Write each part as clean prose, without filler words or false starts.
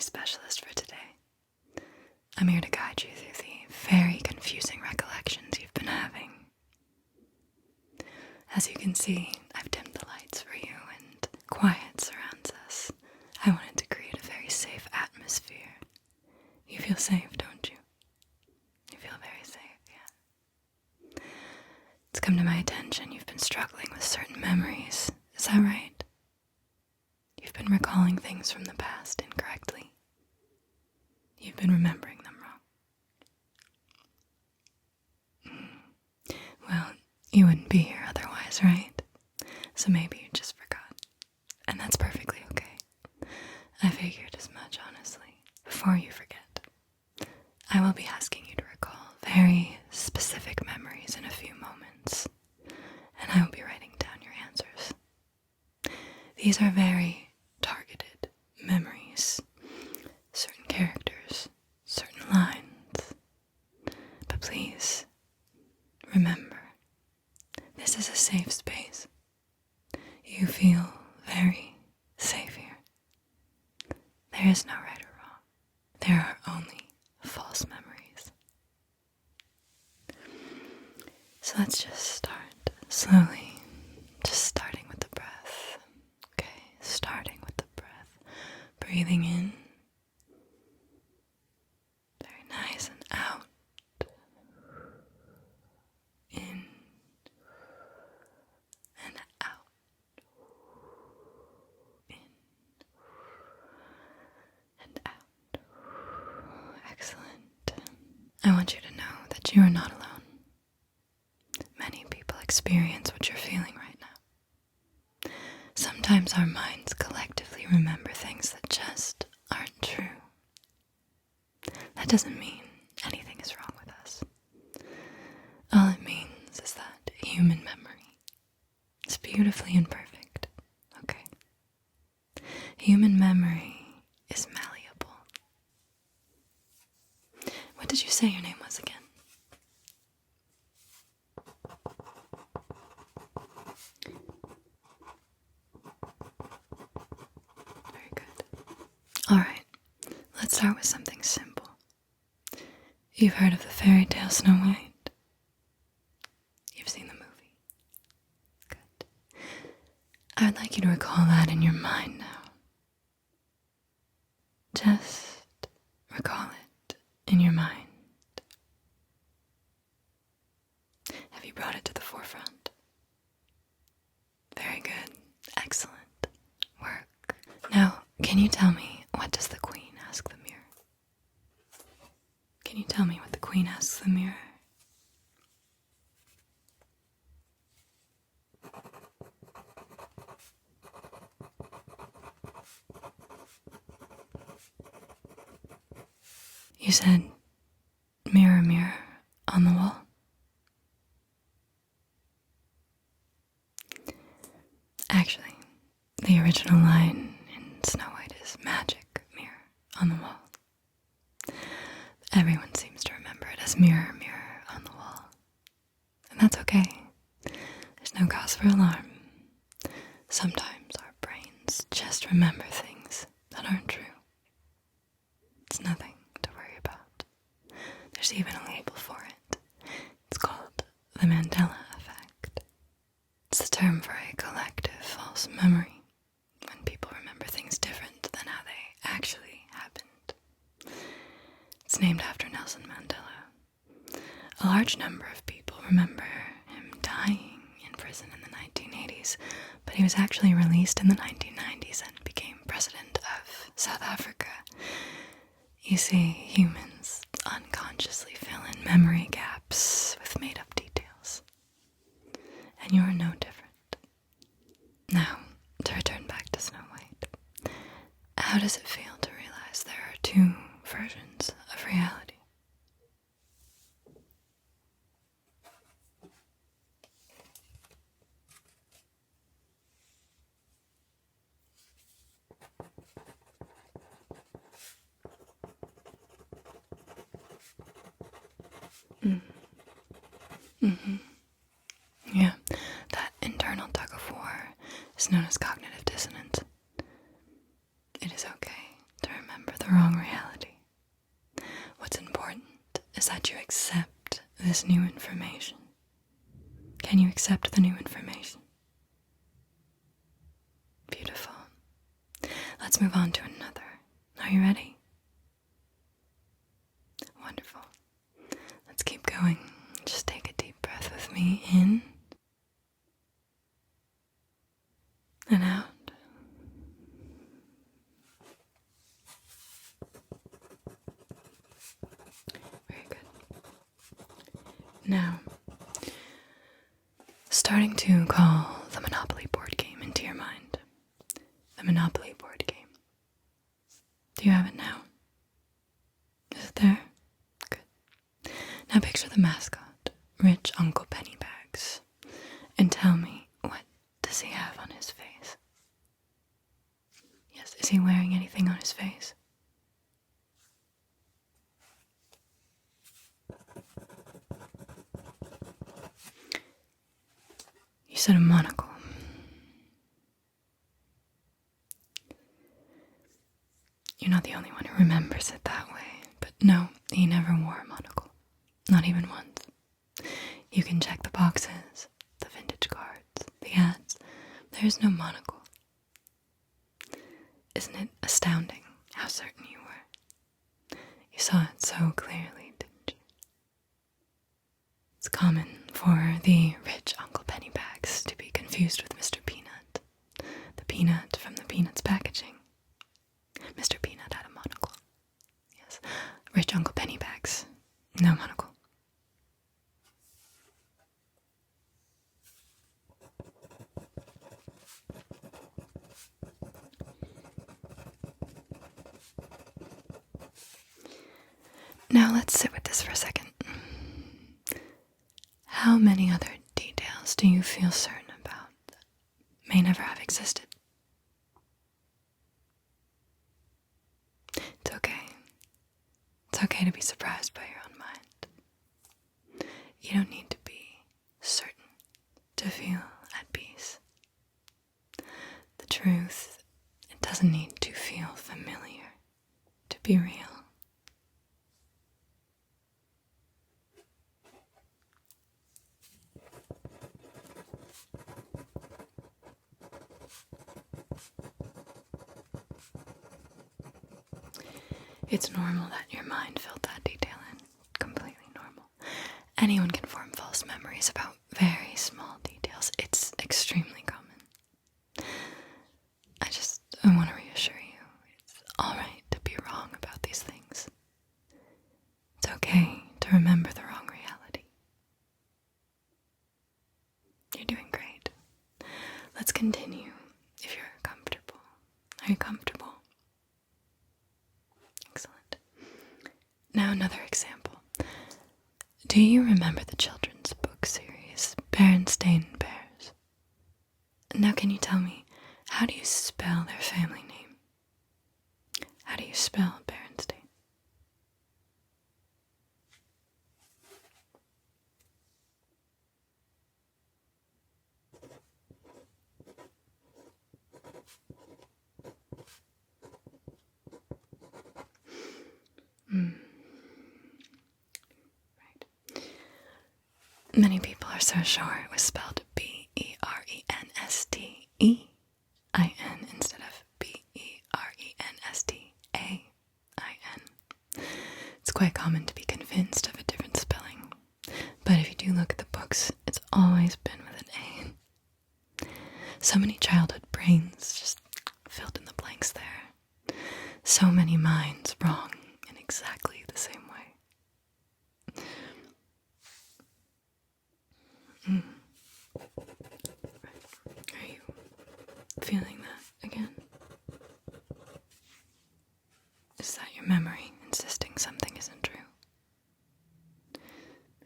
memory specialist for today. I'm here to guide you through the very confusing recollections you've been having. As you can see, I've dimmed the lights for you and quiet surrounds us. I wanted to create a very safe atmosphere. You feel safe, don't you? You feel very safe, yeah. It's come to my attention you've been struggling with certain memories. Is that right? You've been recalling things from the past incorrectly. You've been remembering them wrong. Well, you wouldn't be here otherwise, right? So maybe you just forgot. And that's perfectly okay. I figured as much, honestly. Before you forget, I will be asking you to recall very specific memories in a few moments. And I will be writing down your answers. These are very targeted memories. Certain characters, certain lines. But please, remember, this is a safe space. You feel very safe here. There is no right or wrong. There are only false memories. So let's just start slowly, just starting with the breath. Okay, starting with the breath. Breathing in. Very nice, and out. In and out. In and out. Excellent. I want you to know that you are not alone. Many people experience what you're feeling right now. Sometimes our minds collectively remember things that just aren't true. That doesn't mean anything is wrong with us. All it means is that human memory is beautifully imperfect, okay? Human memory is malleable. What did you say your name was again? Very good. Alright, let's start with something simple. You've heard of the fairy tale Snow White? You've seen the movie? Good. I would like you to recall that in your mind now. Just recall it in your mind. Have you brought it to the forefront? Very good. Excellent work. Now, can you tell me, what does the Queen ask the mirror? Can you tell me what the Queen asks the mirror? You said, mirror, mirror on the wall? Actually, the original line in Snow White is magic mirror on the wall. Everyone seems to remember it as mirror, mirror on the wall. And that's okay. There's no cause for alarm. Sometimes our brains just remember things that aren't true. It's nothing to worry about. There's even a label for it. It's called the Mandela Effect. It's the term for a collective false memory, when people remember things different than how they actually happened. It's named after Nelson Mandela. A large number of people remember him dying in prison in the 1980s, but he was actually released in the 1990s and became president of South Africa. You see, humans unconsciously fill in memory gaps with made-up details. And you're no different. Now, to return back to Snow White, how does it feel to realize there are two versions of reality? Yeah, that internal tug of war is known as cognitive dissonance. It is okay to remember the this new information? Can you accept the new information? Beautiful. Let's move on to another. Are you ready? Wonderful. Let's keep going. Just take a deep breath with me in and out. Very good. Now, starting to call the Monopoly board game into your mind. The Monopoly board game. Do you have it now? Is it there? Good. Now picture the mascot, Rich Uncle Pennybags, and tell me, what does he have on his face? Yes, is he wearing anything on his face? You said a monocle. You're not the only one who remembers it that way, but no, he never wore a monocle. Not even once. You can check the boxes, the vintage cards, the ads. There's no monocle. Isn't it astounding how certain you were? You saw it so clearly, didn't you? It's common for the rich Uncle Pennybags to be confused with Mr. Peanut, the peanut from the Peanuts packaging. Mr. Peanut had a monocle. Yes, rich Uncle Pennybags, no monocle. Now let's sit with this for a second. How many other details do you feel certain about that may never have existed? It's okay. It's okay to be surprised by your own mind. You don't need to be certain to feel at peace. The truth, it doesn't need to feel familiar to be real. It's normal that your mind filled that detail in. Completely normal. Anyone can form false memories about very small details. It's extremely common. I want to reassure you. It's alright to be wrong about these things. It's okay to remember the wrong reality. You're doing great. Let's continue if you're comfortable. Are you comfortable? Excellent. Now another example. Do you remember the children's book series, Berenstain Bears? Now can you tell me, how do you spell their family name? How do you spell Berenstain? Right. Many people are so sure it was spelled Berenstein instead of Berenstain. It's quite common to be convinced of a different spelling, but if you do look at the books, it's always been with an A. So many childhood brains just filled in the blanks there. So many minds wrong in exactly the same way. Are you feeling that again? Is that your memory insisting something isn't true?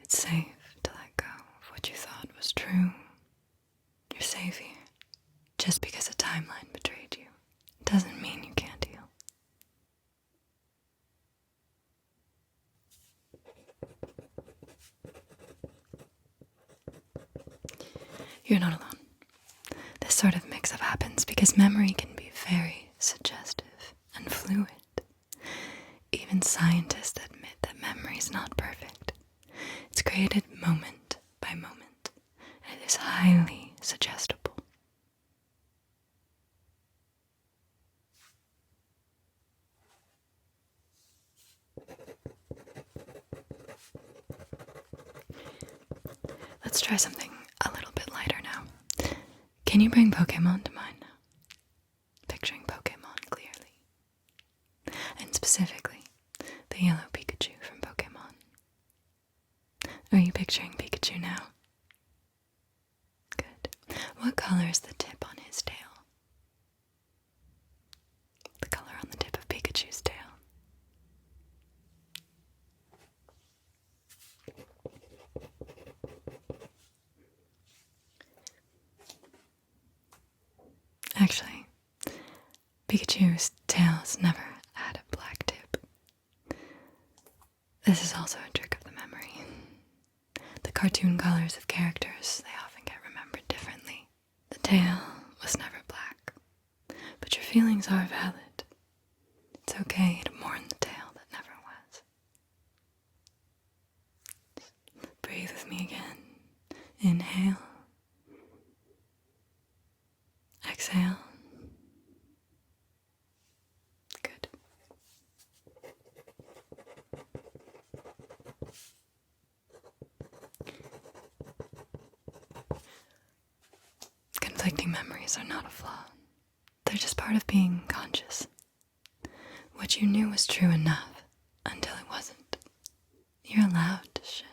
It's safe to let go of what you thought was true. You're safe here. Just because a timeline betrayed you doesn't mean you can't heal. You're not alone. This sort of mix-up happens because memory can be very suggestive and fluid. Even scientists admit that memory is not perfect. It's created moment by moment, and it is highly suggestible. Let's try something a little bit lighter now. Can you bring Pokémon to mind now? Picturing Pokémon clearly. And specifically, the yellow Pikachu from Pokémon. Are you picturing Pikachu now? Good. What color is the tip on his tail? The color on the tip of Pikachu's tail. Actually, Pikachu's tail's never had a black tip. This is also a trick of the memory. The cartoon colors of characters, they often get remembered differently. The tail was never black, but your feelings are valid. It's okay to mourn the tail that never was. Breathe with me again. Inhale. Exhale. Good. Conflicting memories are not a flaw. They're just part of being conscious. What you knew was true enough until it wasn't. You're allowed to shift.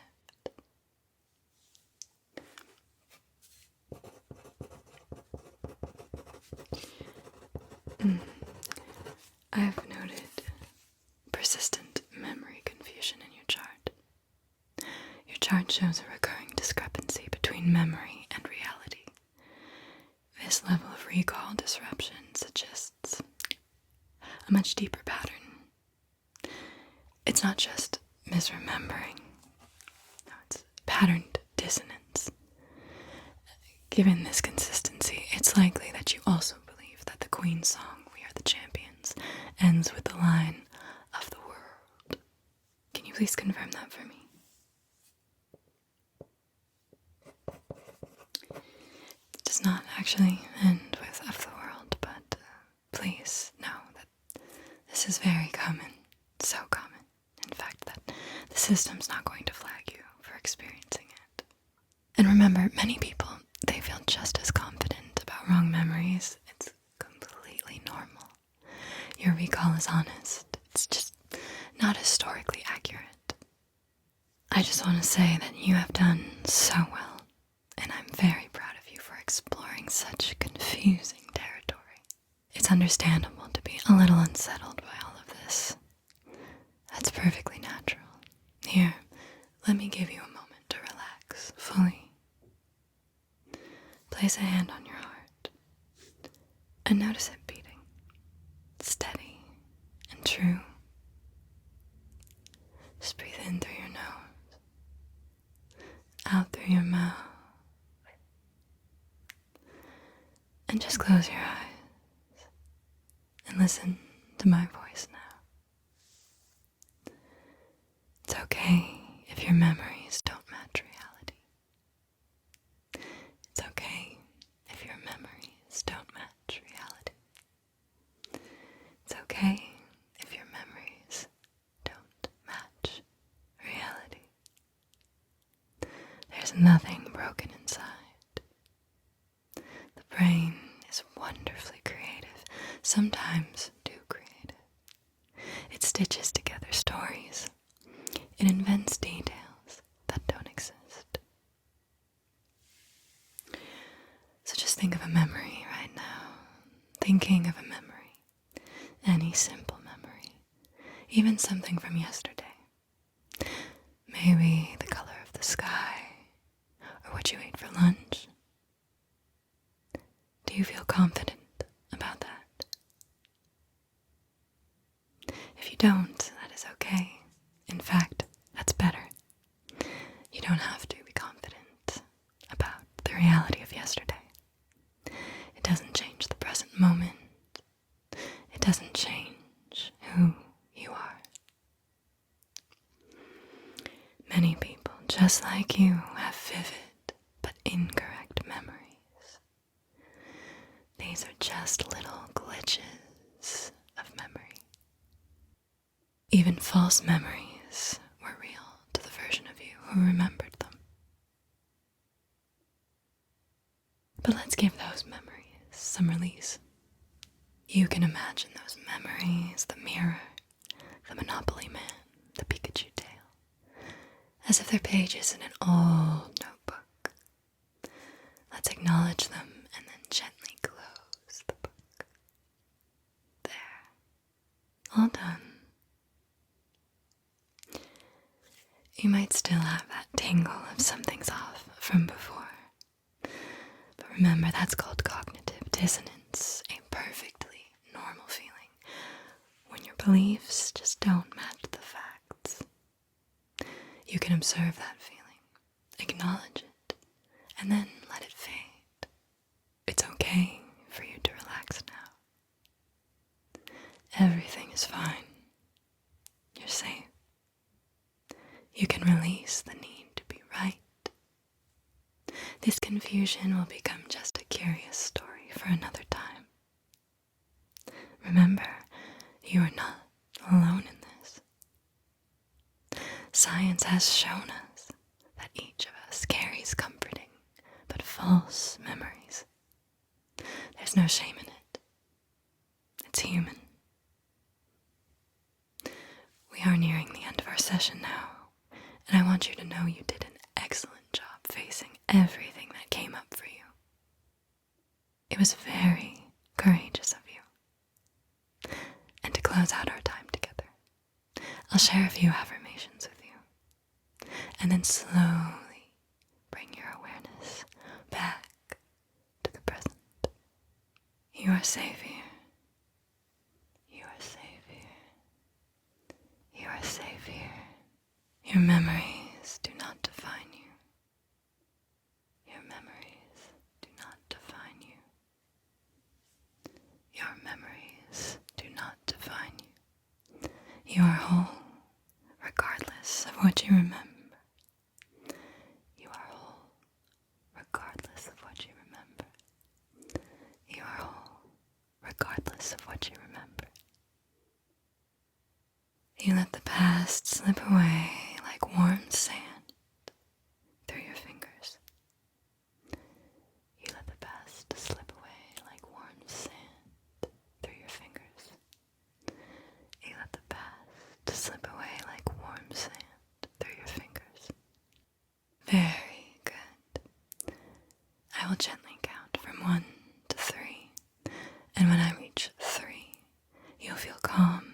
I've noted persistent memory confusion in your chart. Your chart shows a recurring discrepancy between memory and reality. This level of recall disruption suggests a much deeper pattern. It's not just misremembering. No, it's patterned dissonance. Given this consistency, it's likely that you also believe that the Queen song, "We Are the Champions," ends with the line, "of the world." Can you please confirm that for me? It does not actually end with "of the world," but please know that this is very common, so common, in fact, that the system's not going to flag you for experiencing it. And remember, many people, they feel just as confident about wrong memories. It's completely normal. Your recall is honest. It's just not historically accurate. I just want to say that you have done so well, and I'm very proud of you for exploring such confusing territory. It's understandable to be a little unsettled by all of this. That's perfectly natural. Here, let me give you a moment to relax fully. Place a hand on your heart and notice it beating, steady and true. Just breathe in through your nose, out through your mouth, and just close your eyes and listen to my voice now. It's okay if your memories don't match reality. It's okay if your memories don't match reality. It's okay if your memories don't match reality. There's nothing broken inside. The brain is wonderfully creative, sometimes too creative. It stitches together stories. It invents details that don't exist. So just think of a memory right now. Thinking of a memory. Any simple memory. Even something from yesterday. Maybe the color of the sky. Or what you ate for lunch. Do you feel confident about that? If you don't, that is okay. In fact, that's better. You don't have to be confident about the reality of yesterday. It doesn't change the present moment. It doesn't change who you are. Many people just like you have vivid but incorrect memories. These are just little glitches of memory. Even false memories were real to the version of you who remembered them. But let's give those memories some release. You can imagine those memories, the mirror, the Monopoly Man, the Pikachu tail, as if they're pages in an old notebook. Let's acknowledge them and then gently close the book. There. All done. You might still have that tingle of something's off from before. But remember, that's called cognitive dissonance, a perfectly normal feeling when your beliefs just don't match the facts. You can observe that feeling, acknowledge it, and then let it fade. It's okay for you to relax now. Everything is fine. You're safe. You can release the need to be right. This confusion will become just a curious story for another time. Remember, you are not alone in this. Science has shown us that each of us carries comforting but false memories. There's no shame in it. It's human. We are nearing the end of our session now, and I want you to know you did an excellent job facing everything that came up for you. It was very courageous of you. And to close out our time together, I'll share a few affirmations with you, and then slowly bring your awareness back to the present. You are safe here. You are safe here. You are safe here. Your memories do not define you. Your memories do not define you. Your memories do not define you. You are whole, regardless of what you remember. You are whole, regardless of what you remember. You are whole, regardless of what you remember. You let the past slip away like warm sand through your fingers. You let the past slip away like warm sand through your fingers. You let the past slip away like warm sand through your fingers. Very good. I will gently count from 1 to 3, and when I reach 3, you'll feel calm,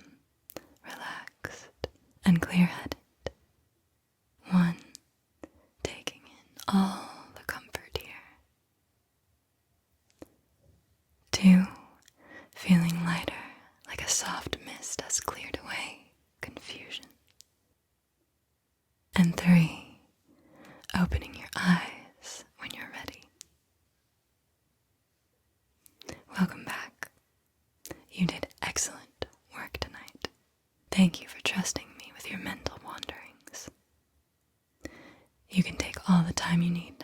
relaxed, and clear-headed. 1, taking in all the comfort here. 2, feeling lighter, like a soft mist has cleared away confusion. And 3, opening your eyes when you're ready. Welcome back. You did excellent work tonight. Thank you for trusting me with your mental wanderings. You can take all the time you need